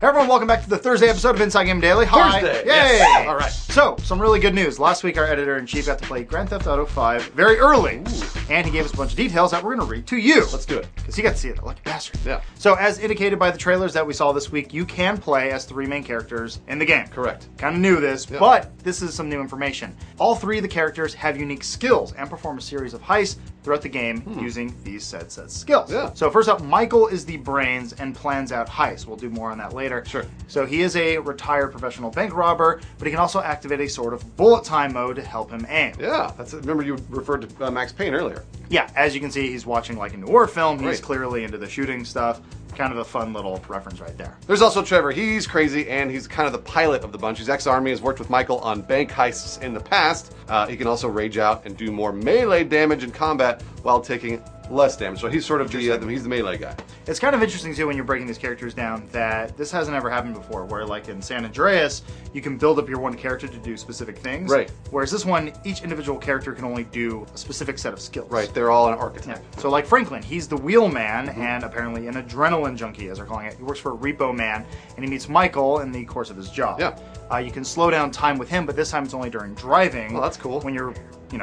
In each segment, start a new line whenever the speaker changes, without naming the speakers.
Hey everyone, welcome back to the Thursday episode of Inside Game Daily. Hi.
Thursday.
Yay!
Yes. All right.
So, some really good news. Last week, our editor-in-chief got to play Grand Theft Auto 5 very early.
Ooh.
And he gave us a bunch of details that we're going to read to you.
Let's do it.
Because he got to see it, the lucky bastard.
Yeah.
So, as indicated by the trailers that we saw this week, you can play as three main characters in the game.
Correct.
Kind of knew this,
Yeah.
but this is some new information. All three of the characters have unique skills and perform a series of heists throughout the game using these said skills.
Yeah.
So first up, Michael is the brains and plans out heists. We'll do more on that later.
Sure.
So he is a retired professional bank robber, but he can also activate a sort of bullet time mode to help him aim.
Yeah, that's it. Remember you referred to Max Payne earlier.
Yeah, as you can see, he's watching like a noir film. He's
Right.
clearly into the shooting stuff. Kind of a fun little reference right there.
There's also Trevor. He's crazy, and he's kind of the pilot of the bunch. He's ex-army, has worked with Michael on bank heists in the past. He can also rage out and do more melee damage in combat while taking less damage. So he's sort of he's the melee guy.
It's kind of interesting too when you're breaking these characters down that this hasn't ever happened before, where like in San Andreas, you can build up your one character to do specific things.
Right.
Whereas this one, each individual character can only do a specific set of skills.
Right, they're all an
Yeah.
archetype.
So like Franklin, he's the wheel man and apparently an adrenaline junkie, as they're calling it. He works for Repo Man, and he meets Michael in the course of his job.
Yeah.
You can slow down time with him, but this time it's only during driving.
Oh, that's cool.
When you're,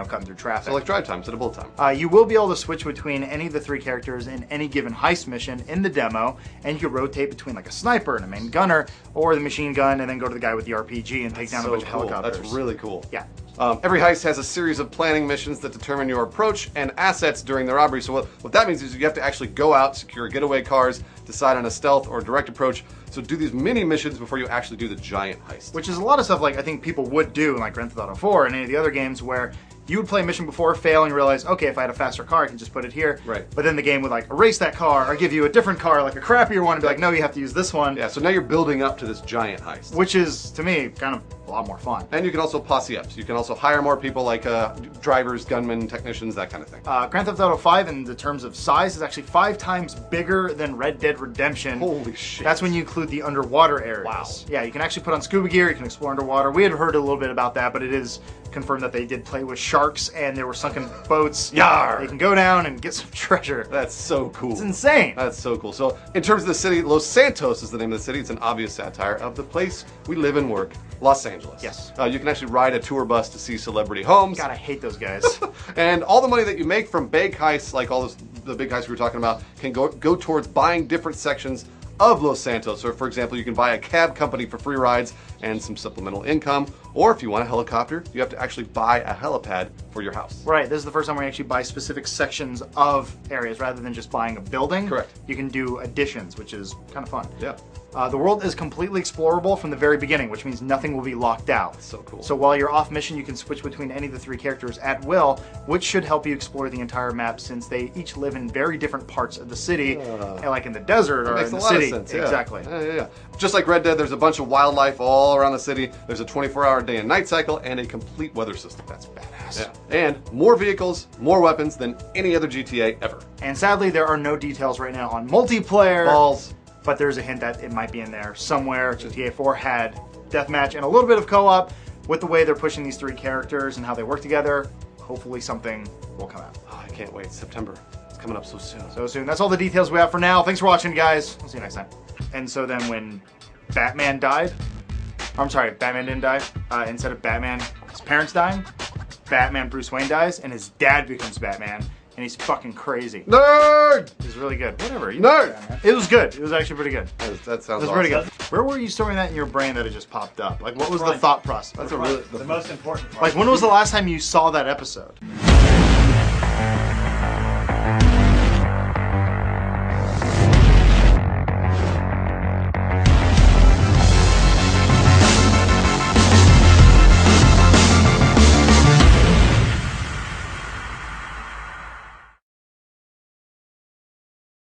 cutting through traffic.
So like drive time instead of bullet time.
You will be able to switch between any of the three characters in any given heist mission in the demo, and you can rotate between like a sniper and a main gunner, or the machine gun, and then go to the guy with the RPG and take down a bunch of helicopters.
That's really cool.
Yeah.
Every heist has a series of planning missions that determine your approach and assets during the robbery. So what that means is you have to actually go out, secure getaway cars, decide on a stealth or direct approach. So do these mini missions before you actually do the giant heist.
Which is a lot of stuff like I think people would do in like Grand Theft Auto 4 and any of the other games where you would play a mission before, fail, and realize, okay, if I had a faster car, I can just put it here.
Right.
But then the game would like erase that car or give you a different car, like a crappier one, and be like, no, you have to use this one.
Yeah, so now you're building up to this giant heist.
Which is, to me, kind of a lot more fun.
And you can also posse up. So you can also hire more people like drivers, gunmen, technicians, that kind of thing.
Grand Theft Auto 5, in the terms of size, is actually 5 times bigger than Red Dead Redemption.
Holy shit.
That's when you include the underwater areas.
Wow.
Yeah, you can actually put on scuba gear, you can explore underwater. We had heard a little bit about that, but it is confirmed that they did play with sharks and there were sunken boats.
Yar!
They can go down and get some treasure.
That's so cool.
It's insane.
That's so cool. So in terms of the city, Los Santos is the name of the city. It's an obvious satire of the place we live and work, Los Angeles.
Yes.
You can actually ride a tour bus to see celebrity homes.
God, I hate those guys.
And all the money that you make from bank heists, like the big heists we were talking about, can go towards buying different sections of Los Santos. So for example, you can buy a cab company for free rides and some supplemental income. Or if you want a helicopter, you have to actually buy a helipad for your house.
Right, this is the first time we actually buy specific sections of areas rather than just buying a building.
Correct.
You can do additions, which is kind of fun.
Yeah.
The world is completely explorable from the very beginning, which means nothing will be locked out.
That's so cool.
So while you're off mission, you can switch between any of the three characters at will, which should help you explore the entire map since they each live in very different parts of the city, like in the desert or
Makes
in
a
the
lot
city.
of sense. Yeah.
Exactly.
Yeah. Just like Red Dead, there's a bunch of wildlife all around the city. There's a 24-hour day and night cycle and a complete weather system. That's badass. Yeah. And more vehicles, more weapons than any other GTA ever.
And sadly, there are no details right now on multiplayer.
Balls.
But there's a hint that it might be in there somewhere. GTA 4 had deathmatch and a little bit of co-op. With the way they're pushing these three characters and how they work together, hopefully something will come out.
Oh, I can't wait. September. It's coming up so soon.
So soon. That's all the details we have for now. Thanks for watching, guys. We'll see you next time. And so then when Batman died, I'm sorry, Batman didn't die. Instead of Batman, his parents dying, Batman Bruce Wayne dies, and his dad becomes Batman. And he's fucking crazy.
Nerd!
He's really good. Whatever. You
Nerd!
know, it was good. It was actually pretty good.
That sounds
It was
awesome.
pretty good. Where were you storing that in your brain that it just popped up? Like, what was the thought process?
That's a really
the most important part.
Like, when was the last time you saw that episode?